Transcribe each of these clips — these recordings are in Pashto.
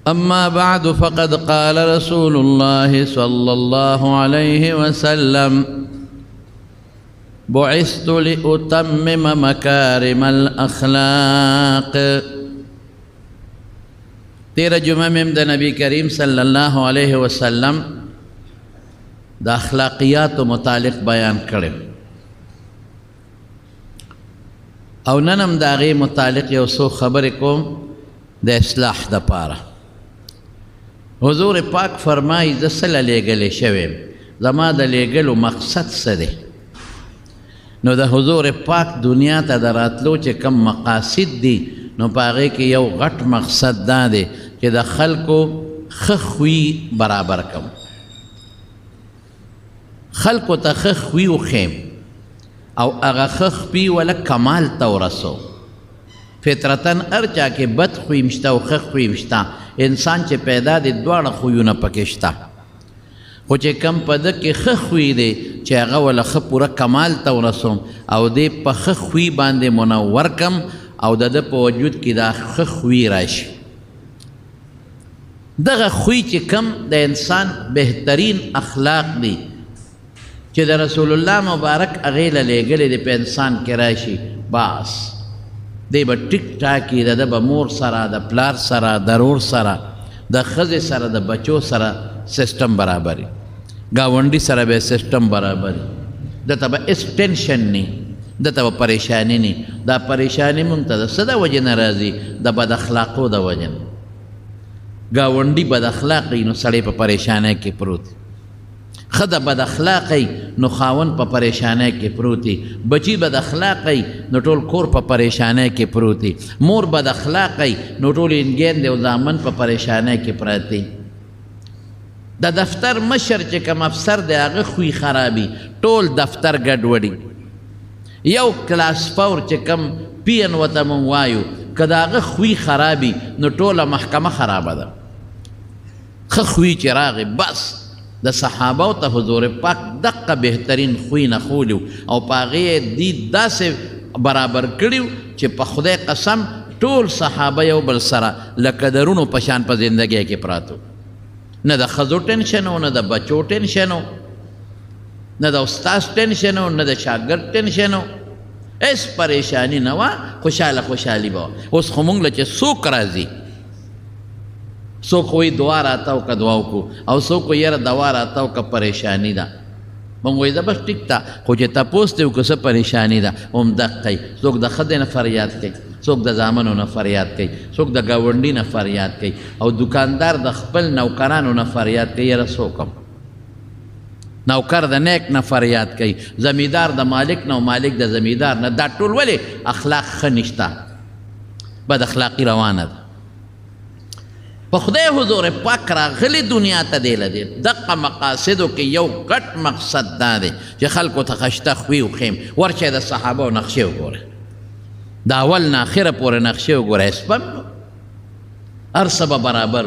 أما بعد فقد قال رسول الله صلى الله عليه وسلم بعثت لأتمم مكارم الأخلاق. تیرہ جمعہ میں دا نبی کریم صلی اللہ علیہ وسلم دا اخلاقیات متعلق بیان کرے او ننم دا غی متعلق یوسو خبر کوم دا اصلاح دا پارا. حضور پاک فرمائی دسل لیگل شویم زما دا لیگل مقصد سدے نو دا حضور پاک دنیا تا دا راتلو چے کم مقاصد دی نو پاگے کی یو غٹ مقصد دا دے کہ دا خلقو خخوی برابر کم خلقو تا خخوی و خیم او اغا خخوی ولا کمال تا رسو. فطرتاً ارچا کہ بد خوی مشتا و خخوی مشتا انسان چے پیدا دے دوار خویونا پکشتا خو چے کم پدک کے خخوی دے چے اغا ولا خپورا کمال تا رسوم او دے پا خخوی باندے منور کم او دا دا پا وجود کی دا خخوی راش. دا خوی چے کم دا انسان بہترین اخلاق دی چے دا رسول اللہ مبارک اغیل لے گلے دے پہ انسان کے راشی باس دے با ٹک ٹاکی دا با مور سرا دا پلار سرا دا رور سرا دا خز سرا دا بچو سرا سسٹم برابری گاونڈی سرا بے سسٹم برابری دا تا با اس ٹینشن نی دا تا با پریشانی نی دا پریشانی منتا دا صدا وجن رازی دا بد اخلاقو دا وجن گاونڈی بد اخلاقی نو سڑے پا پریشانے کی پروتی خدا بد اخلاقی نو خاون پا پریشانے کی پروتی بچی بد اخلاقی نو ٹول کور پا پریشانے کی پروتی مور بد اخلاقی نو ٹول انگین دے و دامن پا پریشانے کی پراتی. دا دفتر مشر چکم افسر دے آگے خوی خرابی ٹول دفتر گڑوڑی یو کلاس فور چکم پین و تمم وایو کدا آگے خوی خرابی نو ٹول محکمہ خرابا دا خوی چراغی بس. دا صحاباو تا حضور پاک دقا بہترین خوی نخولیو او پاغی دی دا سے برابر کریو چی پا خدای قسم ٹول صحابہ یو بل سرا لکدرونو پشان پا زندگی کے پراتو نا دا خزو ٹینشنو نا دا بچو ٹینشنو نا دا استاز ٹینشنو نا دا شاگرد ٹینشنو اس پریشانی نوا خوشحالی باو اس خمونگ لچے سوک رازی سو کوئی دعا راتاو کا دعاو کو او سو کوئی یر دعا راتاو کا پریشانی دا منگوئی دا بس ٹک تا خوچے تا پوستیو کسا پریشانی دا ام دق کئی سوک دا خد نا فریاد کئی سوک دا زامنو نا فریاد کئی سوک دا گاونڈی نا فریاد کئی او دکاندار دا خپل نوکرانو نا فریاد کئی یر سوکم نوکر دا نیک نا فریاد کئی زمیدار دا مالک نا و مالک دا زمیدار نا دا طول ولی اخلاق خنشتا بد اخلاقی روانه دا پا خدای حضور پاک را غلی دنیا تا دے لدے دقا مقاصدو کہ یو گٹ مقصد دا دے چی خلقو تا خشتا خویو خیم ورچے دا صحابو نقشیو گورے دا اول ناخر پور نقشیو گورے اسپم ارسب برابر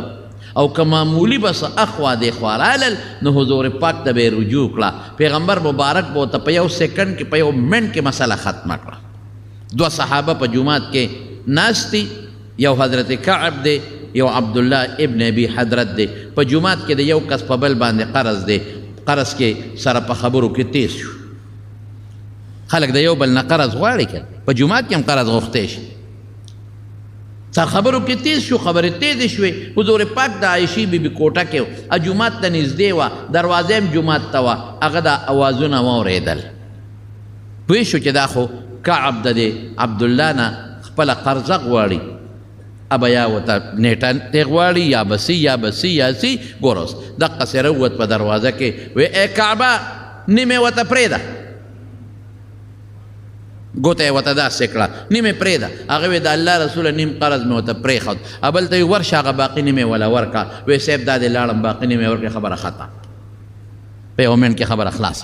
او کمامولی بس اخوا دے خوارالل نو حضور پاک دا بے رجوع کلا پیغمبر مبارک بو تا پیو سیکنڈ کی پیو منٹ کی مسئلہ ختم کلا. دو صحابہ پا جماعت کے ناستی یو حضرت کعب دے یو عبداللہ ابن ابی حضرت دے پا جماعت کے دے یو کس پا بل باندے قرض دے قرض کے سر پا خبرو کی تیز شو خلق دے یو بل نا قرض غواری کر پا جماعت کے ہم قرض غختیش سر خبرو کی تیز شو خبر تیز شوی حضور پاک دا عائشی بی بی کوٹا کے جماعت تا نزدے وا دروازیم جماعت تا وا اغدا آوازونا وا ریدل پویشو چی دا خو کعب دا دے عبداللہ نا خپل قرض غواری ابا یا وطا نیٹا تیغواری یا بسی گوروس دقا سی روت پا دروازہ کے وی اے کعبہ نیمے وطا پریدا گوتا وطا دا سکڑا نیمے پریدا اگوی دا اللہ رسول نیم قرض میں وطا پری خود ابل تاوی ورش آگا باقی نیمے والا ورکا وی سیب دا دے لارم باقی نیمے ورکی خبر خطا پی اومین کی خبر اخلاص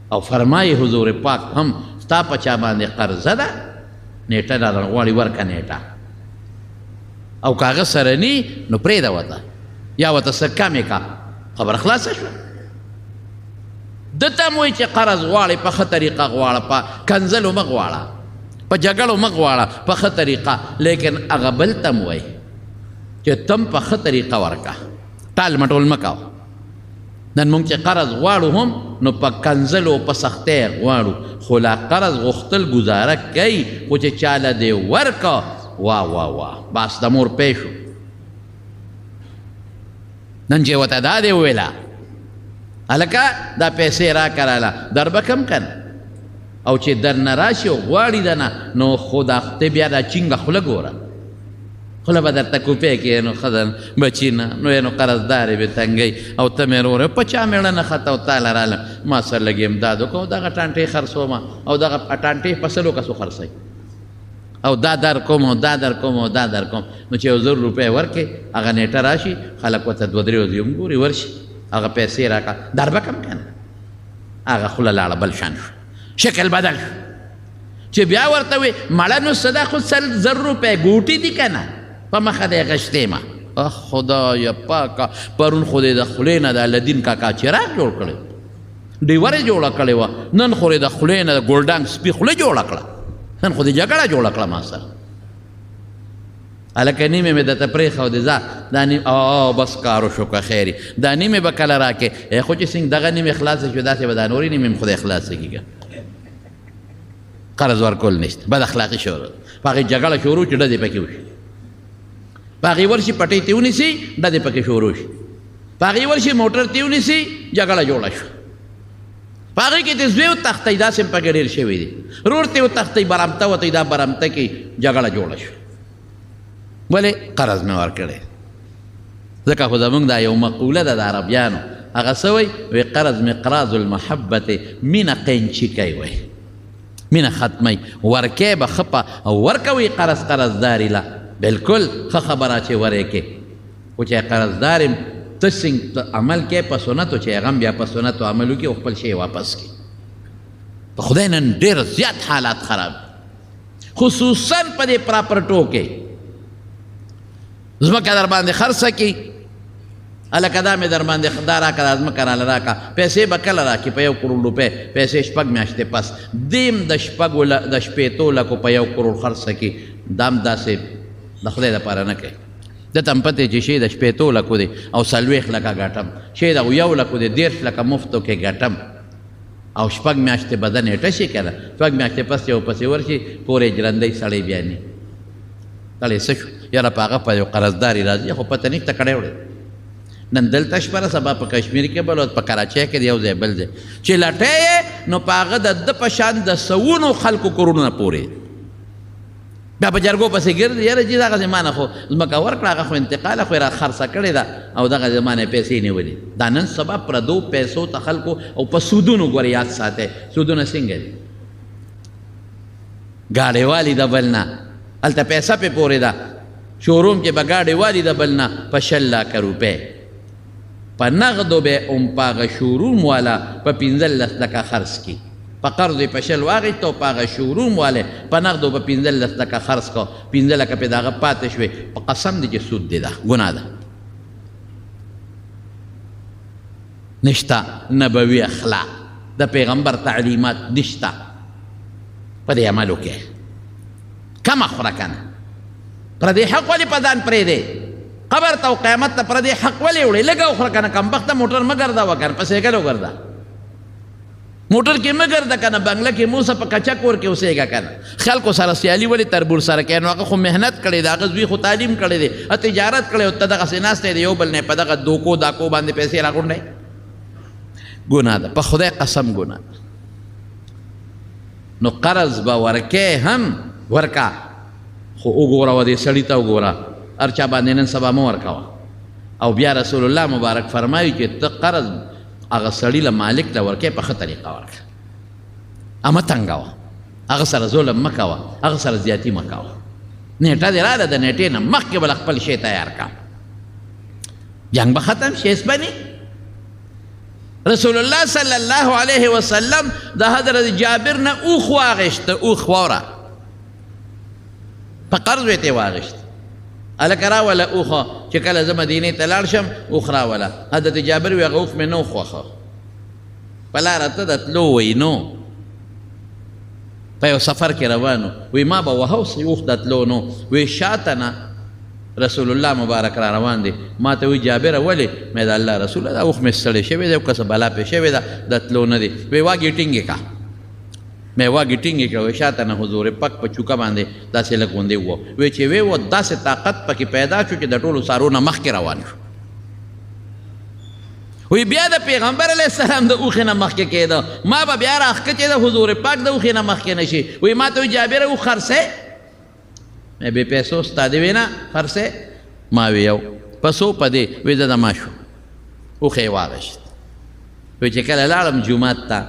او فرمائی حضور پاک ہم ستا پچا باندے قرض دا نیٹا دا غواری ورکا نیٹا او کاغذ سرنی نو پریدا وطا یا وطا سکامی کا خبر اخلاص شو دتا موی چه قرض غواری پا خطریقا غوارا پا کنزلو مغوارا په جګړو مه غواړه په ښه طریقه، لیکن هغه بل ته م وایي چې تم په ښه طریقه ورکه، ټال مټول مه کوه. نن موږ چې قرض غواړو هم نو په کنځلو په سختۍ غواړو، خو لا قرض غوښتل ګزاره کوي، خو چې چاله دې ورکه واه واه واه بس د مور پی شو. نن چې ورته دا دې وویله هلکه دا پیسې راکراله در به کم کنه، او چې در نه راشي او غواړي دنه نو خو دا ته بیا دا چینګه خوله ګوره، خوله به درته کوپی کې نو ښه بچي نه نو قرضدارې به تنګی او ته مې وروره په چا مېړه نه خطه او تاله رالم ما سره لږ امداد وکړو دغه ټانټې خرڅومه او دغه ټانټې په سلو کسو خرڅوي او دا در کوم او دا در کوم او دا در کوم، نو چې 1000 روپۍ ورکې هغه نیټه راشي خلک ورته 2-3 ورځې هم ګوري ورشي هغه پیسې راکړه در به کم کنه، هغه خوله لاړه بل شان شو، شکل بدل شو. چې بیا ورته وي مړه نو صدا خو 100 روپۍ ګوټې دي که نه په مخه دی غشتې ما خدایه پاکه پرون خو دې د خولې نه د الدین کاکا چراغ جوړ کړی، ډیوره جوړه کړې وه، نن خو د خولې نه د ګولډانګ سپي خوله جوړه کړه، نن خو دې جګړه جوړه کړه ما سره. هلکه نیمې مې درته پرېښودې ځه دا نیم بس کار وشو که خیري دا نیمې به کله راکې خو چې څنګه دغه نیمې خلاصه شو داسې به دا نورې نیمې هم خدای خلاصه کېږي. قرض ورکول نشته، بد اخلاقي شروع په هغې جګړه شروع چې ډزې پکې وشي، په هغې ورشي پټۍ تې ونیسي ډزې پکې شروع شي، په هغې ورشي موټر تې ونیسي جګړه جوړه شوه، په هغې کې د زوی وتښتئ داسې هم پکې ډېر شوي دي، رور ته وتښتئ برمته وتئ دا برمته کې جګړه جوړه شوه. ولې قرض مې ورکړی، ځکه خو زموږ دا یو مقوله ده د عربیانو، هغه څه وایي وایي قرض مقراض المحبت، مینه قینچي کوي وایي مینه ختمی، ورکې به ښه په او ورکوي قرضداري له بلکل ښه خبره چې ورکې، خو چې قرضدار یم ته څنګه عمل کې په سنتو چې هغه بیا په سنتو عمل وکړي او خپل شی واپس کړي. په خدای نن ډېر زیات حالات خراب، خصوصا په دې پراپرټو کې ځمکه در باندې خرڅه کړي، هلکه دا مې در باندې دا راکړه دا ځمکه راله راکړه، پیسې به کله راکړي په 1 کروڑ روپۍ، پیسې 6 میاشتې پس دیم د 15 لکو په 1 کروڑ خرڅه کړي، دا هم داسې د خدای دپاره نه کوي. دته هم پته چې شی د 15 لکو دی او 40 لکه ګټم، شی د 1 لکو دی 10 لکه مفتو کې ګټم او 6 میاشتې به د نیټه شي که نه 6 میاشتې پس یو پسې ورشي پورې جرندی سړی بیا نه سړی څه شو یاره په هغه په یو قرضداري راځي خو پته نشته کړی وړی. نن دلته شپه سبا په کشمیر کې بل په کراچۍ کې یو ځای بل ځای چې لټې نو په هغه د په شان د سوونو خلکو کورونه پورې بیا په جرګو پسې ګرځي، یاره جي دغه زمانه خو ځمکه ورکړه هغه خو انتقاله خو یې را خرڅه کړې ده او دغه زمانې پیسې نیولې. دا نن سبا پردو پیسو ته خلکو او په سودونو ګورې یاد ساتئ، سودونه څنګه دي؟ ګاډۍ والي د بل نه هلته پیسه پې پورې ده، شوروم کې به ګاډۍ والي د بل نه په 6 لکه روپۍ په نغدو به هم په هغه شوروم والا په 15 لکه خرڅ کړي، په قرض یې په 6 واخیست او په هغه شوروم والی په نغدو په 15 لکه خرڅ کړه، 15 لکه پې د هغه پاتې شوې، په قسم دی چې سود دی، ده ګناه ده. نشته نبوي اخلاق، د پیغمبر تعلیمات نشته په دې عملو کې، کمه خوره که نه پردې حق ولې په ځان پرېږدې؟ قبر ته او قیامت ته پردې حق ولې وړې؟ لږه وخوره که نه کمبخته موټر مه ګرځوه که نه په سایکل وګرځه، موټر کې مه ګرځه که نه بنګله کې موسه په کچه کور کې اوسېږه که نه. خلکو سره سیالي ولې تربور سره کوي؟ نو هغه خو محنت کړی دی، هغه زوی خو تعلیم کړی دی، تجارت کړی او ته دغسې ناستی دی یو بل نه په دغه دوکو داکو باندې پیسې راغونډی، ګناه ده، په خدای قسم ګناه ده. نو قرض به ورکې هم ورکه، خو وګوره و دې سړي ته وګوره هر چا باندې نن سبا مه ورکوه. او بیا رسول الله مبارک فرمایي چې ته قرض هغه سړي له مالک له ورکې په ښه طریقه ورکړه، مه تنګوه، هغه سره ظلم مه کوه، هغه سره زیاتي مه کوه. نیټه دې راله د نیټې نه مخکې بله خپل شی تیار کړه، جنګ به ختم شي اسبني. رسول الله صلی الله علیه وسلم د حضرت جابر نه اوښ واغېسته، اوښ واوره په قرض یې ترې واغېست، هلکه راوله اوښه چې کله زه مدینې ته لاړ شم اوښ راوله. حضرت جابر وی هغه اوښ مې نه خوښه، په لاره ته د تلو وی نو په یو سفر کې روانو وی ما به وهوس اوښ د تلو نو وی شاته نه رسول الله مبارک را روان دی ما ته وی جابره ولې مې د الله رسوله دا اوښ مې ستړی شوی دی او که څه بلا پې شوې ده د تلو نه دی وی واګې ټینګې کا مې واګې ټینګې کړه وی شاته نه حضور پاک په چوکه باندې داسې لږ غوندې ووه وی چې وی و داسې طاقت پکې پیدا شو چې د ټولو څارونه مخکې روان شو وی بیا د پیغمبر علیه السلام د اوښې نه مخکې کېده ما به بیا راښکته د حضور پاک د اوښې نه مخکې نه شي وی ما ته وی جابره اوښ خرڅې مې بې پیسو ستا دې وی نه خرڅې ما وی یو پسو په دې وی زه دما شو اوښ یې واغېشت وی چې کله لاړم جومات ته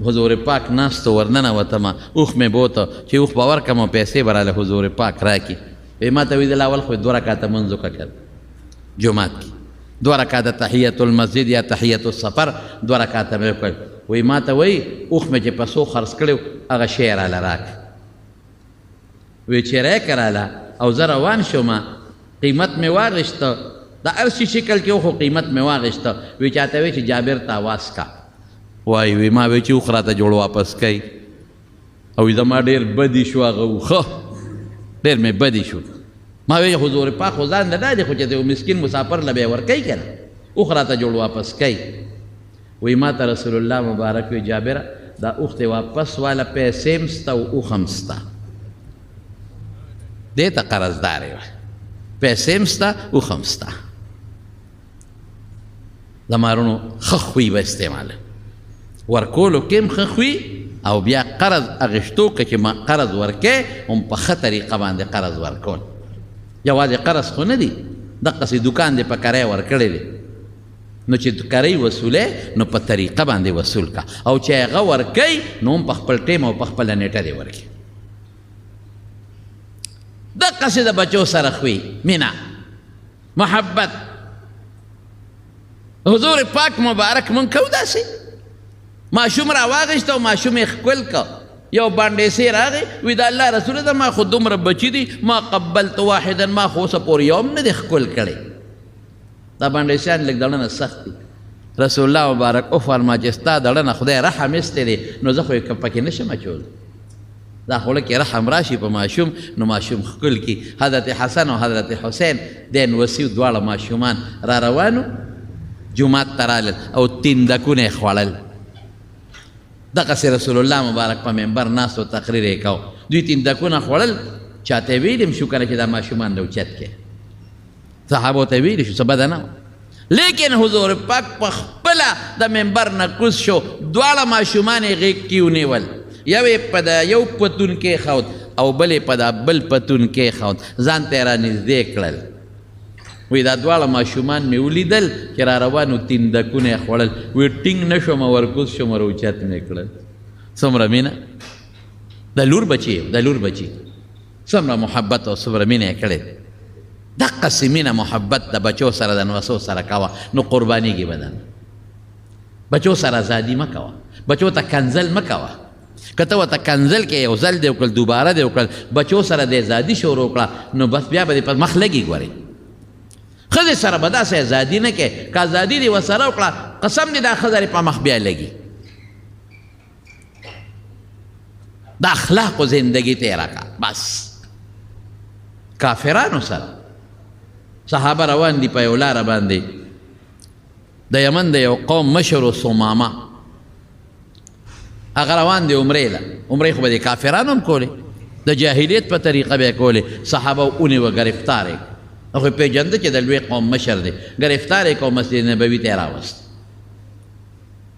حضور پاک ناستو ورننوتمه اوښ مې بوته چې اوښ به ورکړم او پیسې به راله حضور پاک راکړي وی ما ته وی د اول خو 2 رکعته منځ وکړه کړه جومات کې 2 رکعته تحیت المسجد یا تحیت السفر 2 رکعته مې وکړل وی ما ته وی اوښ مې چې پسو خرڅ کړی هغه شی یې راله راکړه وی چې راکړه راله او زه روان شومه قیمت مې واغېسته د هر شي شکل کې خو قیمت مې واغېسته وی چاته وی چې جابر ته آواز کا وای وی ما وی چې اوښ راته جوړ واپس کوي او زما ډېر بدي شو هغه اوښه ډېر مې بدي شو ما وی حضور پاک خو ځان نه دی خو چې د مسکین مسافر له به یې ورکوي که نه اوښ راته جوړ واپس کوي وی ما ته رسول الله مبارک وی جابره دا اوښ ته واپس واله پیسې هم سته او اوښ هم سته دې ته قرضدارې وه پیسې هم سته اوښ هم سته د مارونو ښه خوی به استعماله ورکولو کې هم ښه خوی او بیا قرض اخیستو که چې ما قرض ورکې هم په ښه طریقه باندې قرض ورکول یوازې قرض خو نه دی دقسې دوکان دې په کرای ورکړی دی نو چې کرۍ وصولې نو په طریقه باندې وصول کا او چې هغه ورکوي نو هم په خپل ټیم او په خپله نیټه دې ورکړي دقسې د بچو سره خوی مینه محبت حضور پاک مبارک مونږ کوو داسې ماشوم را واغېسته او ماشوم یې ښکل که یو بانډیسې راغی وی د الله رسوله ده ما خو دومره بچي دي ما قبلت واحدا ما خو اوسه پورې یو هم نه دی ښکل کړی دا بانډیسیان لږ دړنه سخت دي رسول الله مبارک وفرما چې ستا دړنه خدای رحم ایستی دی نو زه خو یې پکې نشم اچولی دا خوله کې رحم راشي په ماشوم نو ماشوم ښکل کي حضرت حسن او حضرت حسین دین وسیو دواړه ماشومان را روانو جومات ته رالل او تیندکونه یې خوړل دغسې رسول الله مبارک په منبر ناست و تقریر یې کو دوی تیندکونه خوړل چاته یې ویلي هم شو کنه چې دا ماشومان راوچت کړي صحابو ته یې ویلي شو څه بده نه لیکن حضور پاک په خپله د منبر نه کوز شو دواړه ماشومان یې غېږ کې ونیول یو یې په د یو پتون کېښود او بل یې په دا بل پتون کېښود ځان ته یې رانږدې کړل وی دا دواړه ماشومان مې ولیدل چې را روانو تیندکونه یې خوړل وی ټینګ نه شوم ورکوز شوم راوچت مې کړل څومره مینه د لور بچي د لور بچي څومره محبت او څومره مینه یې کړې دقسې مینه محبت د بچو سره د نوسو سره کوه نو قربانېږي بدن بچو سره ازادي مه کوه بچو ته کنزل مه کوه که ته ورته کنزل کې یو ځل دې وکړل دوباره دې وکړل بچو سره د ازادي شروع کړه نو بس بیا به دې په مخ لګي ګورې ښځې سره به داسې ازادي نه کوې که ازادي دې ورسره وکړه قسم دې دا ښځه دې په مخ بیا لګي د اخلاقو زندګي تېره کړه بس کافرانو سره صحابه روان دي په یو لاره باندې د یمن د یو قوم مشر و سمامه هغه روان دی عمرې له عمرې خو به د کافرانو هم کولې د جاهلیت په طریقه به یې کولې صحابه ونیوه ګرفتار یې هغه یې پېژنده چې د لوی قوم مشر دی ګرفتار یې کړو مسجد نبوي ته یې راوست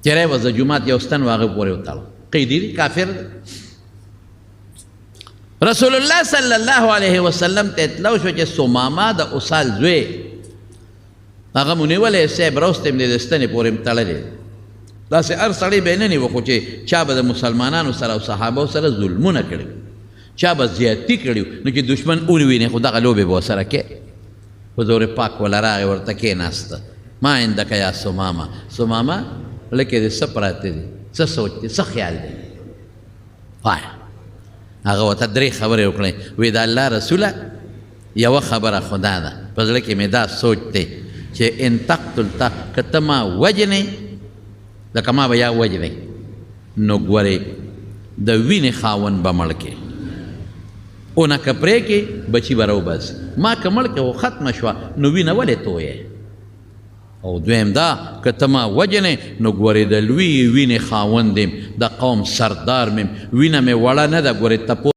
چې راوست د جومات یو ستن و هغه پورې وتړه قیدي دی کافر دی رسول الله صلی الله علیه وسلم ته اطلاع شو چې سمامه د اسال زوی هغه مو نیولی صاحب راوستی م دی د ستنې پورې م تړلی داسې هر سړی به یې نه نیوه خو چې چا به د مسلمانانو سره او صحابو سره ظلمونه کړي چا به زیاتي کړي نو چې دشمن ونوینې خو دغه لوبې به ورسره کوې حضور پاک وله راغی ورته کېناسته ما عندک یا سمامه سمامه لکې دې څه پراته دي څه سوچ دی څه خیال دی وایه هغه ورته 3 خبرې وکړې وی د الله رسوله یوه خبره خدا ده په زړه کې مې دا سوچ دی چې ان تقتلته که ته ما وجنې لکه ما به یا وجنې نو ګورې د وینې خاوند به مړ کې اونه که پرې کې بچي به راوباسي ما که مړ کې خو ختمه شوه نو وینه ولې تویې او دویم دا که ته ما وجنې نو ګورې د لوی وینې خاوند یم د قوم سردار میم وینه مې وړه نه ده ګورې تپو